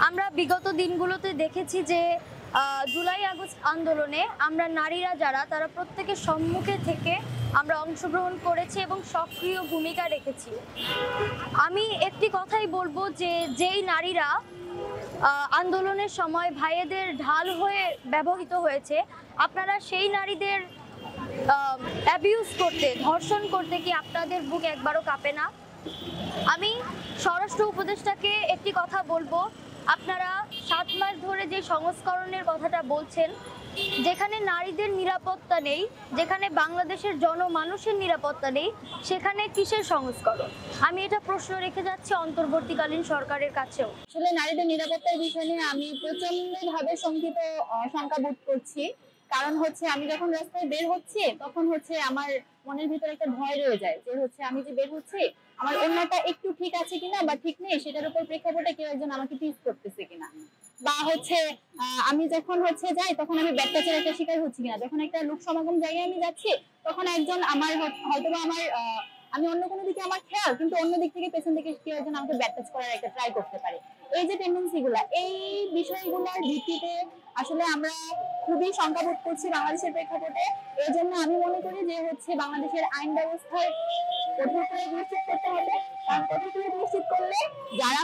আমরা বিগত দিনগুলোতে দেখেছি যে জুলাই আগস্ট আন্দোলনে আমরা নারীরা যারা তারা প্রত্যেকের সম্মুখে থেকে আমরা অংশগ্রহণ করেছি এবং সক্রিয় ভূমিকা রেখেছি। আমি একটি কথাই বলবো যে যেই নারীরা আন্দোলনের সময় ভাইয়েদের ঢাল হয়ে ব্যবহৃত হয়েছে, আপনারা সেই নারীদের অ্যাবিউজ করতে, ধর্ষণ করতে কি আপনাদের বুক একবারও কাঁপে না? আমি স্বরাষ্ট্র উপদেষ্টাকে একটি কথা বলবো, আপনারা 7 মাস ধরে যে সংস্করণের কথাটা বলছেন, যেখানে নারীদের নিরাপত্তা নেই, যেখানে বাংলাদেশের জনমানুষের নিরাপত্তা নেই, সেখানে কিসের সংস্করণ? আমি এটা প্রশ্ন রেখে যাচ্ছি অন্তর্বর্তীকালীন সরকারের কাছেও। আসলে নারীদের নিরাপত্তার বিষয় নিয়ে আমি প্রচন্ডভাবে শঙ্কা বোধ করছি। কারণ আমি যখন রাস্তায় বের হচ্ছি তখন আমার মনের ভিতরে একটা ভয় রয়ে যায় যে আমি যে বের হচ্ছি আমার অন্যটা একটু ঠিক আছে কিনা বা ঠিক নেই, সেটার উপর প্রেক্ষাপটে কেউ একজন আমাকে টিজ করতেছে কিনা, বা আমি যখন যাই তখন আমি ব্যাটটাচের একটা শিকার হচ্ছি কিনা, যখন একটা লোক সমাগম জায়গায় আমি যাচ্ছি তখন একজন আমার হয়তোবা আমার আমি অন্য কোনো দিকে আমার খেয়াল, কিন্তু অন্য দিক থেকে পেছন থেকে কেউ একজন আমাকে ব্যাটটাচ করার একটা ট্রাই করতে পারে। এই যে টেন্ডেন্সি গুলা, এই বিষয়গুলোর ভিত্তিতে আসলে আমরা খুবই শঙ্কাবোধ করছি বাংলাদেশের প্রেক্ষাপটে। এই জন্য আমি মনে করি যে বাংলাদেশের আইন ব্যবস্থায় কঠোর করে নিশ্চিত করতে হবে, কারণ কঠোর করে নিশ্চিত করলে যারা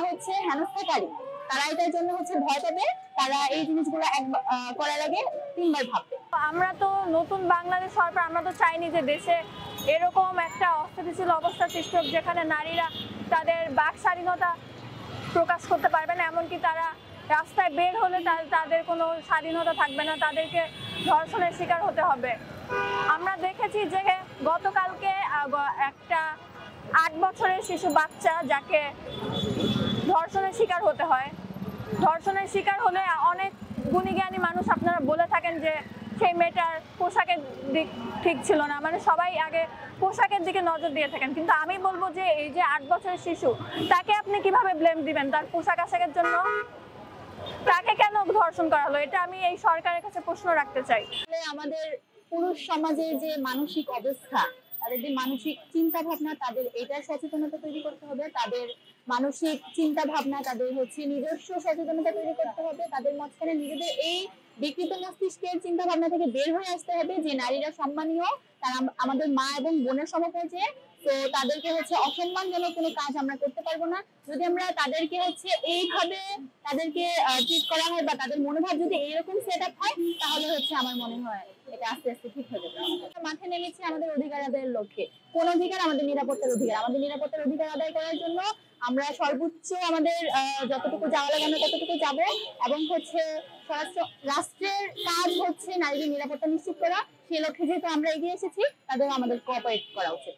হেনস্থাকারী তারা এটার জন্য ভয় পাবে, তারা এই জিনিসগুলো করার আগে 3 বার ভাববে। আমরা তো নতুন বাংলাদেশ সরকার, আমরা তো চাইনি যে দেশে এরকম একটা অস্থিতিশীল অবস্থা সৃষ্টি হোক যেখানে নারীরা তাদের বাক স্বাধীনতা প্রকাশ করতে পারবে না, এমনকি তারা রাস্তায় বের হলে তাদের কোনো স্বাধীনতা থাকবে না, তাদেরকে ধর্ষণের শিকার হতে হবে। আমরা দেখেছি যে গতকালকে একটা 8 বছরের শিশু বাচ্চা যাকে ধর্ষণের শিকার হতে হয়, ধর্ষণের শিকার হলে অনেক গুণীজ্ঞানী মানুষ আপনারা বলে থাকেন যে সেই মেয়েটার পোশাকের দিক ঠিক ছিল না, মানে সবাই আগে পোশাকের দিকে নজর দিয়ে থাকেন। কিন্তু আমি বলবো যে এই যে 8 বছরের শিশু, তাকে আপনি কিভাবে ব্লেম দিবেন তার পোশাক আশাকের জন্য? তাকে কেন ধর্ষণ করা হলো? এটা আমি এই সরকারের কাছে প্রশ্ন রাখতে চাই। আমাদের পুরুষ সমাজের যে মানসিক অবস্থা, তাদের যে মানসিক চিন্তা ভাবনা, তাদের এটার সচেতনতা তৈরি করতে হবে, তাদের মানসিক চিন্তা ভাবনা, তাদের নিজস্ব সচেতনতা তৈরি করতে হবে, তাদের মাঝখানে নিজেদের এই বিকৃত মস্তিষ্কের চিন্তা ভাবনা থেকে বের হয়ে আসতে হবে যে নারীরা সম্মানীয়, তারা আমাদের মা এবং বোনের সমপর্যায়ে, তো তাদেরকে অসম্মানজনক কোনো কাজ আমরা করতে পারবো না। যদি আমরা তাদেরকে এইভাবে তাদেরকে ট্রিট করা হয় বা তাদের মনোভাব যদি এইরকম সেট আপ হয়, তাহলে আমার মনে হয় এটা আস্তে আস্তে ঠিক হয়ে যাবে। আমরা মাঠে নেমেছি আমাদের অধিকার আদায়ের লক্ষ্যে। কোন অধিকার? আমাদের নিরাপত্তার অধিকার। আমাদের নিরাপত্তার অধিকার আদায় করার জন্য আমরা সর্বোচ্চ আমাদের যতটুকু যাওয়া লাগে আমরা ততটুকু যাবো, এবং রাষ্ট্রের কাজ নারীদের নিরাপত্তা নিশ্চিত করা। সেই লক্ষ্যে যেহেতু আমরা এগিয়ে এসেছি, তাদের আমাদের কোঅপারেট করা উচিত।